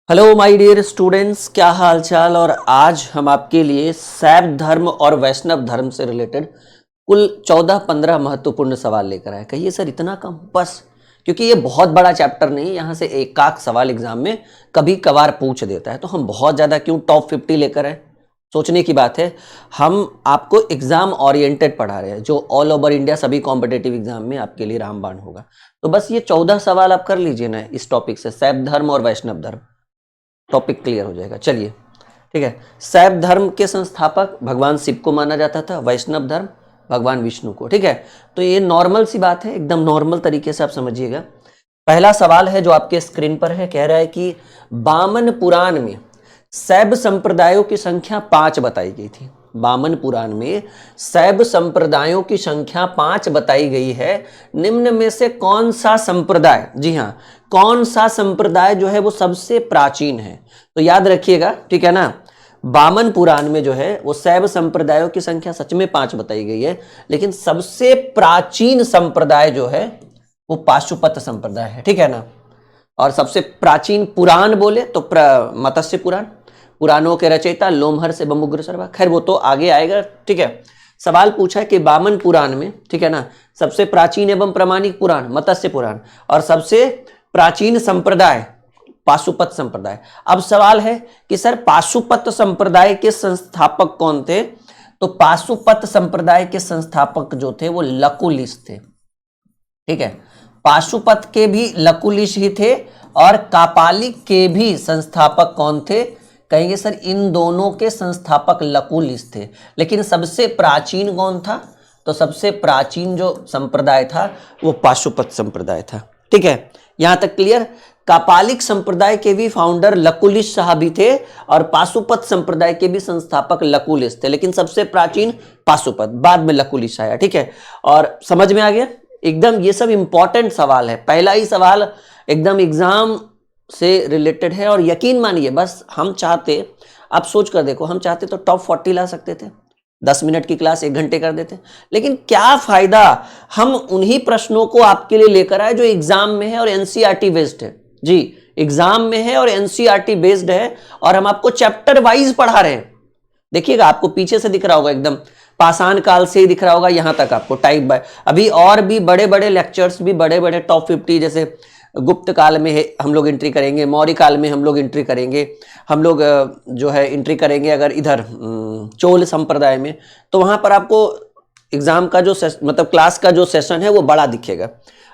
Hello my dear students, क्या हाल चाल। और आज हम आपके लिए शैव धर्म और वैष्णव धर्म से रिलेटेड कुल 14-15 महत्वपूर्ण सवाल लेकर आए। कहिए सर इतना कम? बस क्योंकि ये बहुत बड़ा चैप्टर नहीं, यहाँ से एक आध सवाल एग्जाम में कभी कभार पूछ देता है, तो हम बहुत ज़्यादा क्यों टॉप 50 लेकर आए? सोचने की बात है। हम आपको एग्जाम ओरिएंटेड पढ़ा रहे हैं, जो ऑल ओवर इंडिया सभी कॉम्पिटेटिव एग्जाम में आपके लिए रामबाण होगा। तो बस ये 14 सवाल आप कर लीजिए ना इस टॉपिक से, शैव धर्म और वैष्णव धर्म, टॉपिक क्लियर हो जाएगा। चलिए ठीक है। शैव धर्म के संस्थापक भगवान शिव को माना जाता था, वैष्णव धर्म भगवान विष्णु को। ठीक है, तो ये नॉर्मल सी बात है, एकदम नॉर्मल तरीके से आप समझिएगा। पहला सवाल है जो आपके स्क्रीन पर है, कह रहा है कि वामन पुराण में शैव संप्रदायों की संख्या 5 बताई गई थी। वामन पुराण में शैव संप्रदायों की संख्या 5 बताई गई है। निम्न में से कौन सा संप्रदाय, जी हाँ, कौन सा संप्रदाय जो है वो सबसे प्राचीन है? तो याद रखिएगा, ठीक है ना। वामन पुराण में जो है वो शैव संप्रदायों की संख्या सच में 5 बताई गई है, लेकिन सबसे प्राचीन संप्रदाय जो है वो पाशुपत संप्रदाय है, ठीक है ना। और सबसे प्राचीन पुराण बोले तो मत्स्य पुराण, पुराणों के रचयिता लोमहर्ष एवं उग्रशर्मा। खैर वो तो आगे आएगा, ठीक है। सवाल पूछा है कि वामन पुराण में, ठीक है ना, सबसे प्राचीन एवं प्रामाणिक पुराण मत्स्य पुराण और सबसे प्राचीन संप्रदाय पाशुपत संप्रदाय। अब सवाल है कि सर पाशुपत संप्रदाय के संस्थापक कौन थे? तो पाशुपत संप्रदाय के संस्थापक जो थे वो लकुलिश थे, ठीक है। पाशुपत के भी लकुलिश ही थे और कापालिक के भी संस्थापक कौन थे? कहेंगे सर इन दोनों के संस्थापक लकुलिश थे। लेकिन सबसे प्राचीन कौन था? तो सबसे प्राचीन जो संप्रदाय था वो पाशुपत संप्रदाय था, ठीक है। यहां तक क्लियर। कापालिक संप्रदाय के भी फाउंडर लकुलिश साहब भी थे और पाशुपत संप्रदाय के भी संस्थापक लकुलिश थे, लेकिन सबसे प्राचीन पाशुपत, बाद में लकुलिश आया, ठीक है। और समझ में आ गया एकदम। ये सब इंपॉर्टेंट सवाल है, पहला ही सवाल एकदम एग्जाम से रिलेटेड है। और यकीन मानिए, बस हम चाहते, आप सोच कर देखो, हम चाहते तो टॉप 40 ला सकते थे, 10 मिनट की क्लास 1 घंटे कर देते, लेकिन क्या फायदा। हम उन्हीं प्रश्नों को आपके लिए लेकर आए जो एग्जाम में है और एनसीईआरटी बेस्ड है। जी, एग्जाम में है और एनसीईआरटी बेस्ड है, और हम आपको चैप्टर वाइज पढ़ा रहे हैं। देखिएगा, आपको पीछे से दिख रहा होगा, एकदम पाषाण काल से ही दिख रहा होगा, यहां तक आपको टाइप बाय। अभी और भी बड़े बड़े लेक्चर्स भी, बड़े बड़े टॉप 50, जैसे गुप्त काल में है हम लोग एंट्री करेंगे, मौर्य काल में हम लोग एंट्री करेंगे, हम लोग जो है एंट्री करेंगे अगर इधर चोल संप्रदाय में, तो वहां पर आपको एग्जाम का जो मतलब क्लास का जो सेशन है वो बड़ा दिखेगा।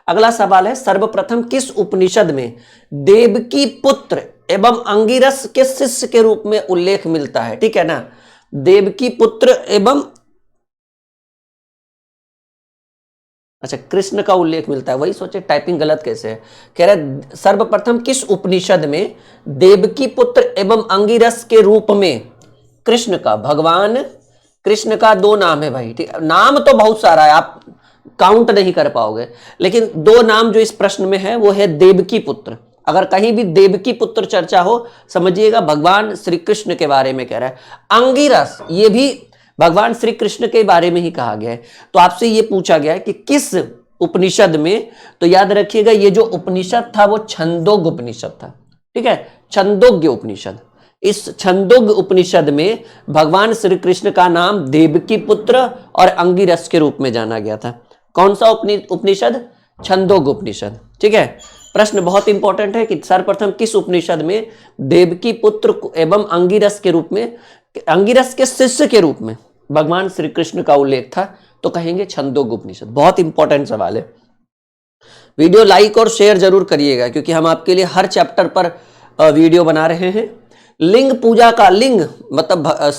अगला सवाल है, सर्वप्रथम किस उपनिषद में देवकी पुत्र एवं अंगिरस के शिष्य के रूप में उल्लेख मिलता है? ठीक है ना, देवकी पुत्र एवं, अच्छा, कृष्ण का उल्लेख मिलता है। वही सोचे टाइपिंग गलत कैसे है। कह रहा है सर्वप्रथम किस उपनिषद में देवकी पुत्र एवं अंगिरस के रूप में कृष्ण का, भगवान कृष्ण का 2 नाम है भाई, ठीक, नाम तो बहुत सारा है, आप काउंट नहीं कर पाओगे, लेकिन 2 नाम जो इस प्रश्न में है वो है देवकी पुत्र। अगर कहीं भी देवकी पुत्र चर्चा हो, समझिएगा भगवान श्री कृष्ण के बारे में कह रहा है। अंगिरस, ये भी भगवान श्री कृष्ण के बारे में ही कहा गया है। तो आपसे ये पूछा गया है कि किस उपनिषद में, तो याद रखिएगा ये जो उपनिषद था वो छंदोग्य उपनिषद था, ठीक है, छंदोग्य उपनिषद। इस छंदोग्य उपनिषद में भगवान श्री कृष्ण का नाम देवकी पुत्र और अंगिरस के रूप में जाना गया था। कौन सा उपनिषद? छंदोग्य उपनिषद, ठीक है। प्रश्न बहुत इंपॉर्टेंट है कि सर्वप्रथम किस उपनिषद में देवकी पुत्र एवं अंगिरस के रूप में, अंगिरस के शिष्य के रूप में भगवान श्री कृष्ण का उल्लेख था? तो कहेंगे छंदोग्य उपनिषद। बहुत इंपॉर्टेंट सवाल है। वीडियो लाइक और शेयर जरूर करिएगा, क्योंकि हम आपके लिए हर चैप्टर पर वीडियो बना रहे हैं। लिंग पूजा का, लिंग मतलब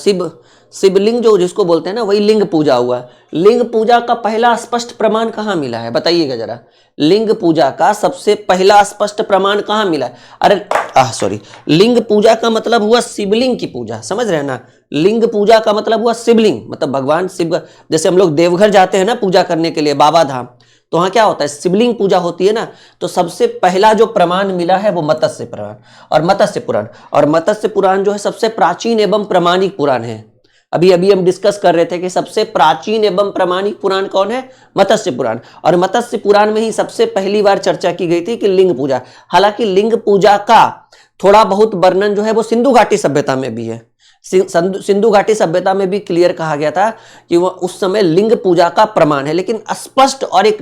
शिवलिंग जो जिसको बोलते हैं ना, वही लिंग पूजा हुआ। लिंग पूजा का पहला स्पष्ट प्रमाण कहाँ मिला है? बताइएगा जरा। लिंग पूजा का सबसे पहला स्पष्ट प्रमाण कहाँ मिला है? अरे सॉरी, लिंग पूजा का मतलब हुआ शिवलिंग की पूजा, समझ रहे हैं ना। लिंग पूजा का मतलब हुआ शिवलिंग, मतलब भगवान शिव। जैसे हम लोग देवघर जाते हैं ना पूजा करने के लिए, बाबा धाम, तो वहां क्या होता है? शिवलिंग पूजा होती है ना। तो सबसे पहला जो प्रमाण मिला है वो मत्स्य पुराण और मत्स्य पुराण, और मत्स्य पुराण जो है सबसे प्राचीन एवं प्रामाणिक पुराण है। अभी हम डिस्कस कर रहे थे कि सबसे प्राचीन एवं प्रामाणिक पुराण कौन है? मत्स्य पुराण। और मत्स्य पुराण में ही सबसे पहली बार चर्चा की गई थी कि लिंग पूजा। हालांकि लिंग पूजा का थोड़ा बहुत वर्णन जो है वो सिंधु घाटी सभ्यता में भी है। सिंधु घाटी सभ्यता में भी क्लियर कहा गया था कि वह उस समय लिंग पूजा का प्रमाण है, लेकिन स्पष्ट और एक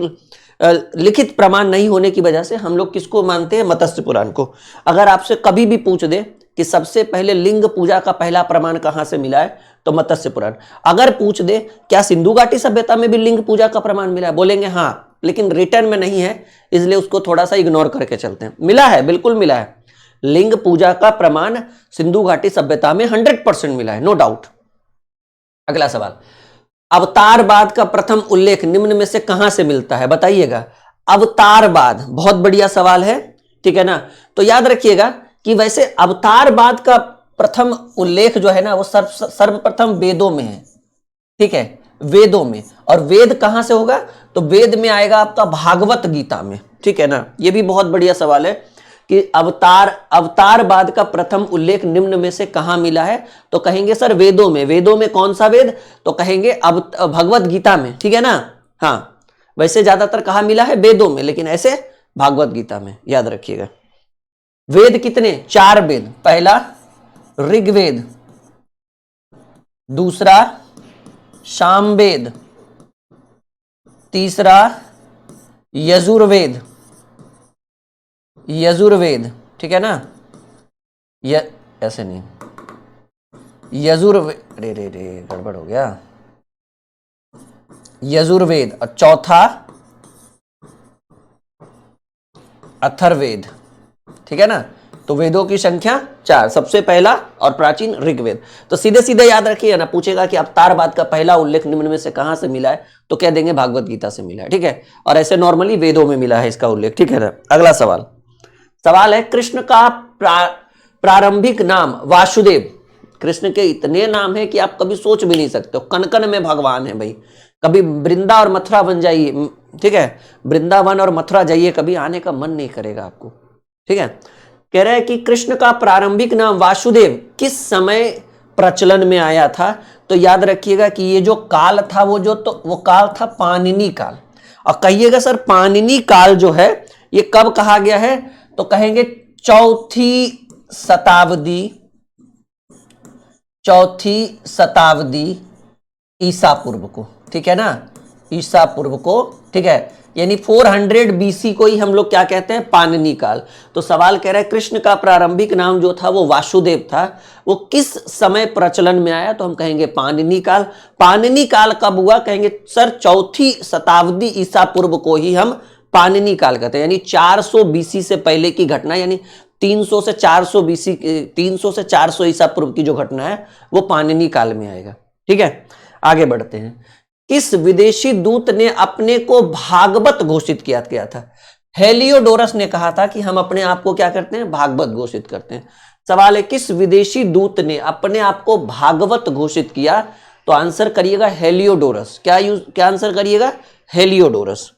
लिखित प्रमाण नहीं होने की वजह से हम लोग किसको मानते हैं, मत्स्य पुराण को। अगर आपसे कभी भी पूछ दे कि सबसे पहले लिंग पूजा का पहला प्रमाण कहां से मिला है, तो मत्स्य पुराण। अगर पूछ दे क्या सिंधु घाटी सभ्यता में भी लिंग पूजा का प्रमाण मिला है, बोलेंगे हाँ, लेकिन रिटर्न में नहीं है, इसलिए उसको थोड़ा सा इग्नोर करके चलते हैं। मिला है, बिल्कुल मिला है, लिंग पूजा का प्रमाण सिंधु घाटी सभ्यता में 100% मिला है, नो डाउट। अगला सवाल, अवतारवाद का प्रथम उल्लेख निम्न में से कहां से मिलता है, बताइएगा। अवतारवाद बहुत बढ़िया सवाल है, ठीक है ना। तो याद रखिएगा कि वैसे अवतारवाद का प्रथम उल्लेख जो है ना वो सर्वप्रथम वेदों में है, ठीक है, वेदों में। और वेद कहां से होगा, तो वेद में आएगा आपका भागवत गीता में, ठीक है ना। ये भी बहुत बढ़िया सवाल है कि अवतारवाद का प्रथम उल्लेख निम्न में से कहां मिला है, तो कहेंगे सर वेदों में। वेदों में कौन सा वेद, तो कहेंगे भगवत गीता में, ठीक है ना। हाँ, वैसे ज्यादातर कहां मिला है, वेदों में, लेकिन ऐसे भागवत गीता में, याद रखिएगा। वेद कितने, 4 वेद। पहला ऋग्वेद, दूसरा सामवेद, तीसरा यजुर्वेद, ठीक है ना। ऐसे नहीं, यजुर्वेद, रे रे रे गड़बड़ हो गया, यजुर्वेद। और चौथा अथर्ववेद, ठीक है ना। तो वेदों की संख्या 4, सबसे पहला और प्राचीन ऋग्वेद। तो सीधे सीधे याद रखिए ना, पूछेगा कि अवतारवाद का पहला उल्लेख निम्न में से कहां से मिला है, तो कह देंगे भागवत गीता से मिला है, ठीक है। और ऐसे नॉर्मली वेदों में मिला है इसका उल्लेख, ठीक है ना। अगला सवाल है, कृष्ण का प्रारंभिक नाम वासुदेव। कृष्ण के इतने नाम है कि आप कभी सोच भी नहीं सकते हो, कन कन में भगवान है भाई। कभी वृंदा और मथुरा बन जाइए, ठीक है, वृंदावन और मथुरा जाइए, कभी आने का मन नहीं करेगा आपको, ठीक है। कह रहे हैं कि कृष्ण का प्रारंभिक नाम वासुदेव किस समय प्रचलन में आया था, तो याद रखिएगा कि ये जो काल था वो काल था पाणिनि काल। और कहिएगा सर पाणिनि काल जो है ये कब कहा गया है, तो कहेंगे चौथी शताब्दी ईसा पूर्व को, ठीक है ना, ईसा पूर्व को, ठीक है। यानी 400 BC को ही हम लोग क्या कहते हैं, पाणिनि काल। तो सवाल कह रहा है कृष्ण का प्रारंभिक नाम जो था वो वासुदेव था, वो किस समय प्रचलन में आया, तो हम कहेंगे पाणिनि काल। पाणिनि काल कब हुआ, कहेंगे सर चौथी शताब्दी ईसा पूर्व को ही हम पाणिनि काल कहते हैं, यानी 400 BC से पहले की घटना, यानी 300 से 400 BC, 300 से 400 ईसा पूर्व की जो घटना है वो पाणिनि काल में आएगा, ठीक है। आगे बढ़ते हैं, किस विदेशी दूत ने अपने को भागवत घोषित किया था। हेलियोडोरस ने कहा था कि हम अपने आप को क्या करते हैं, भागवत घोषित करते हैं। सवाल है किस विदेशी दूत ने अपने आप को भागवत घोषित किया, तो आंसर करिएगा हेलियोडोरस। क्या आंसर करिएगा, हेलियोडोरस।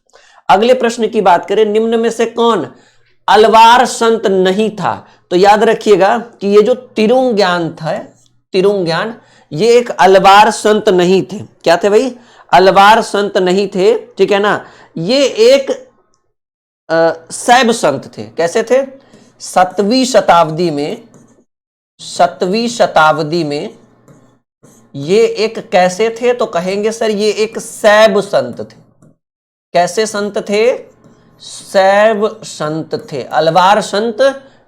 अगले प्रश्न की बात करें, निम्न में से कौन अलवार संत नहीं था, तो याद रखिएगा कि ये जो तिरुंग ज्ञान ये एक अलवार संत नहीं थे। क्या थे भाई, अलवार संत नहीं थे, ठीक है ना। ये एक शैव संत थे। कैसे थे, 7वीं शताब्दी में ये एक कैसे थे, तो कहेंगे सर ये एक शैव संत थे। कैसे संत थे, शैव संत थे, अलवार संत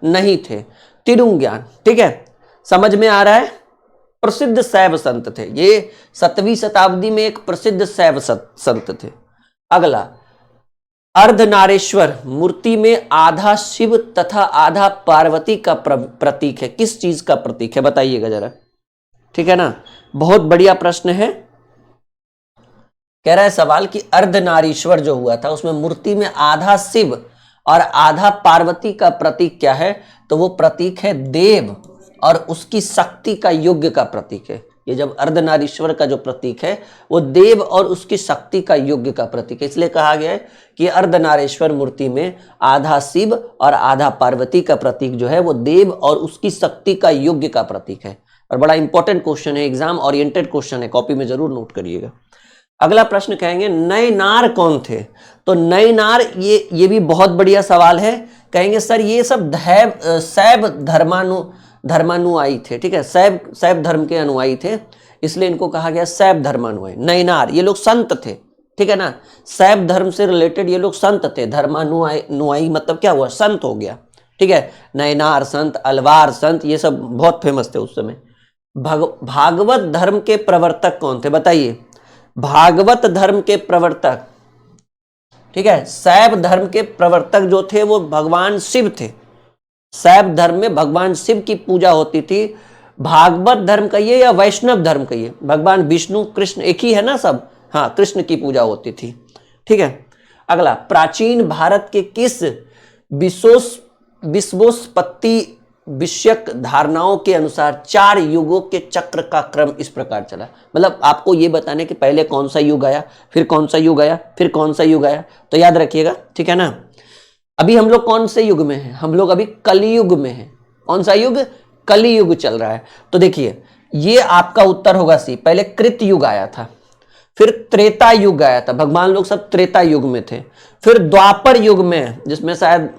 नहीं थे। तिरुंग ज्ञान, ठीक है, समझ में आ रहा है, प्रसिद्ध शैव संत थे ये, 7वीं शताब्दी में एक प्रसिद्ध शैव संत थे। अगला, अर्धनारेश्वर मूर्ति में आधा शिव तथा आधा पार्वती का प्रतीक है, किस चीज का प्रतीक है, बताइएगा जरा, ठीक है ना। बहुत बढ़िया प्रश्न है। कह रहा है सवाल कि अर्धनारीश्वर जो हुआ था उसमें मूर्ति में आधा शिव और आधा पार्वती का प्रतीक क्या है, तो वो प्रतीक है देव और उसकी शक्ति का यज्ञ का प्रतीक है। ये जब अर्धनारीश्वर का जो प्रतीक है वो देव और उसकी शक्ति का यज्ञ का प्रतीक है, इसलिए कहा गया है कि अर्धनारीश्वर मूर्ति में आधा शिव और आधा पार्वती का प्रतीक जो है वो देव और उसकी शक्ति का यज्ञ का प्रतीक है। और बड़ा इंपॉर्टेंट क्वेश्चन है, एग्जाम ओरिएंटेड क्वेश्चन है, कॉपी में जरूर नोट करिएगा। अगला प्रश्न कहेंगे नैनार कौन थे, तो नैनार ये भी बहुत बढ़िया सवाल है। कहेंगे सर ये सब शैव धर्मानुयायी थे, ठीक है, शैव धर्म के अनुयायी थे, इसलिए इनको कहा गया शैव धर्मानुयायी। नैनार, ये लोग संत थे, ठीक है ना, शैव धर्म से रिलेटेड ये लोग संत थे। धर्मानुयायी मतलब क्या हुआ, संत हो गया, ठीक है। नैनार संत, अलवार संत, ये सब बहुत फेमस थे उस समय। भागवत धर्म के प्रवर्तक कौन थे बताइए? भागवत धर्म के प्रवर्तक, ठीक है, शैव धर्म के प्रवर्तक जो थे वो भगवान शिव थे। शैव धर्म में भगवान शिव की पूजा होती थी। भागवत धर्म कहिए या वैष्णव धर्म कहिए, भगवान विष्णु कृष्ण एक ही है ना सब, हाँ, कृष्ण की पूजा होती थी, ठीक है। अगला, प्राचीन भारत के किस विश्वोत्पत्ति विषयक धारणाओं के अनुसार 4 युगों के चक्र का क्रम इस प्रकार चला? मतलब आपको ये बताने कि पहले कौन सा युग आया, फिर कौन सा युग आया, फिर कौन सा युग आया, तो याद रखिएगा, ठीक है ना। अभी हम लोग कौन से युग में हैं? हम लोग अभी कलियुग में हैं। कौन सा युग? कलियुग चल रहा है। तो देखिए, ये आपका उत्तर होगा सी। पहले कृत युग आया था, फिर त्रेता युग आया था, भगवान लोग सब त्रेता युग में थे, फिर द्वापर युग में, जिसमें शायद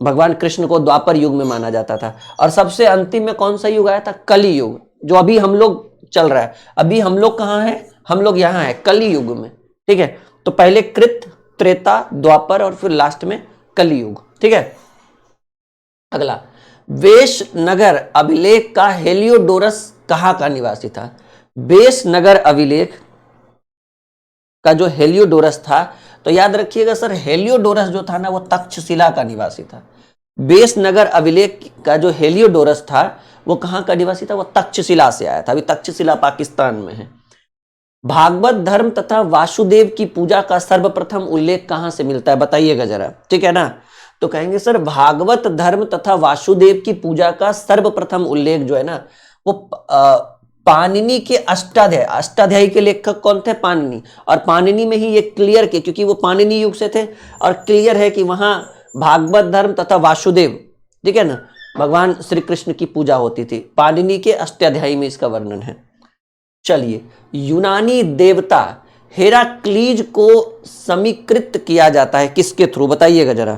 भगवान कृष्ण को द्वापर युग में माना जाता था, और सबसे अंतिम में कौन सा युग आया था? कली युग, जो अभी हम लोग चल रहा है। अभी हम लोग कहाँ हैं? हम लोग यहाँ हैं कली युग में, ठीक है। तो पहले कृत, त्रेता, द्वापर और फिर लास्ट में कली युग, ठीक है। अगला, वेशनगर अभिलेख का हेलियोडोरस कहाँ का निवासी था? वेशनगर अभिलेख का जो हेलियोडोरस था, तो याद रखिएगा सर, हेलियोडोरस जो था ना वो तक्षशिला का निवासी था। वेशनगर अभिलेख का जो हेलियोडोरस था वो कहाँ का निवासी था? वो तक्षशिला से आया था। अभी तक्षशिला पाकिस्तान में है। भागवत धर्म तथा वासुदेव की पूजा का सर्वप्रथम उल्लेख कहाँ से मिलता है बताइएगा जरा, ठीक है ना। तो कहेंगे सर, भागवत धर्म तथा वासुदेव की पूजा का सर्वप्रथम उल्लेख जो है ना वो पाणिनि के अष्टाध्यायी के लेखक कौन थे? पाणिनि। और पाणिनि में ही ये क्लियर किया, क्योंकि वो पाणिनि युग से थे, और क्लियर है कि वहां भागवत धर्म तथा वासुदेव, ठीक है ना, भगवान श्री कृष्ण की पूजा होती थी। पाणिनि के अष्टाध्यायी में इसका वर्णन है। चलिए, यूनानी देवता हेराक्लीज को समीकृत किया जाता है किसके थ्रू बताइएगा जरा,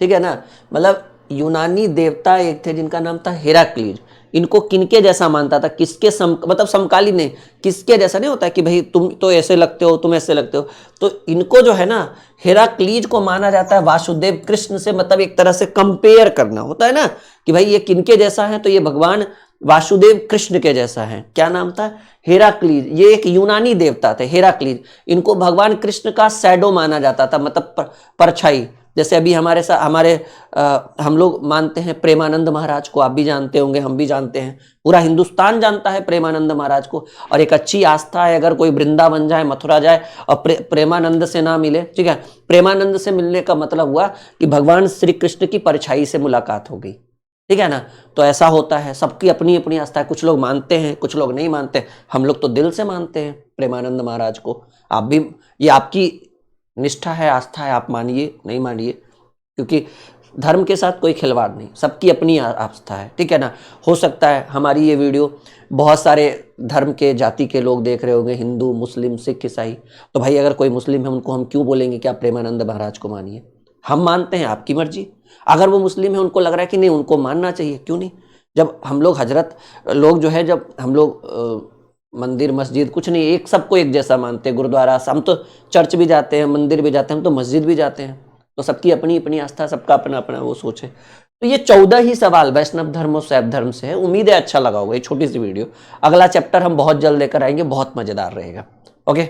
ठीक है ना। मतलब यूनानी देवता एक थे जिनका नाम था हेराक्लीज। इनको किनके जैसा मानता था? किसके मतलब समकालीन नहीं, किसके जैसा नहीं होता कि भाई तुम तो ऐसे लगते हो, तुम ऐसे लगते हो। तो इनको जो है ना, हेराक्लीज को माना जाता है वासुदेव कृष्ण से, मतलब एक तरह से कंपेयर करना होता है ना कि भाई ये किनके जैसा है, तो ये भगवान वासुदेव कृष्ण के जैसा है। क्या नाम था? हेराक्लीज। ये एक यूनानी देवता थे हेराक्लीज। इनको भगवान कृष्ण का शैडो माना जाता था, मतलब परछाई। जैसे अभी हम लोग मानते हैं प्रेमानंद महाराज को, आप भी जानते होंगे, हम भी जानते हैं, पूरा हिंदुस्तान जानता है प्रेमानंद महाराज को। और एक अच्छी आस्था है, अगर कोई वृंदावन जाए, मथुरा जाए और प्रेमानंद से ना मिले, ठीक है, प्रेमानंद से मिलने का मतलब हुआ कि भगवान श्री कृष्ण की परछाई से मुलाकात हो गई, ठीक है ना। तो ऐसा होता है, सबकी अपनी अपनी आस्था है। कुछ लोग मानते हैं, कुछ लोग नहीं मानते। हम लोग तो दिल से मानते हैं प्रेमानंद महाराज को। आप भी, ये आपकी निष्ठा है, आस्था है, आप मानिए नहीं मानिए, क्योंकि धर्म के साथ कोई खिलवाड़ नहीं, सबकी अपनी आस्था है, ठीक है ना। हो सकता है हमारी ये वीडियो बहुत सारे धर्म के, जाति के लोग देख रहे होंगे, हिंदू, मुस्लिम, सिख, ईसाई। तो भाई अगर कोई मुस्लिम है, उनको हम क्यों बोलेंगे कि आप प्रेमानंद महाराज को मानिए? हम मानते हैं, आपकी मर्जी। अगर वो मुस्लिम है, उनको लग रहा है कि नहीं उनको मानना चाहिए, क्यों नहीं। जब हम लोग हजरत लोग जो है, जब हम लोग मंदिर मस्जिद कुछ नहीं, एक सबको एक जैसा मानते हैं। गुरुद्वारा, हम तो चर्च भी जाते हैं, मंदिर भी जाते हैं, हम तो मस्जिद भी जाते हैं। तो सबकी अपनी अपनी आस्था, सबका अपना अपना वो सोच है। तो ये 14 ही सवाल वैष्णव धर्म और शैव धर्म से है। उम्मीद है अच्छा लगा होगा ये छोटी सी वीडियो। अगला चैप्टर हम बहुत जल्द लेकर आएंगे, बहुत मजेदार रहेगा। ओके।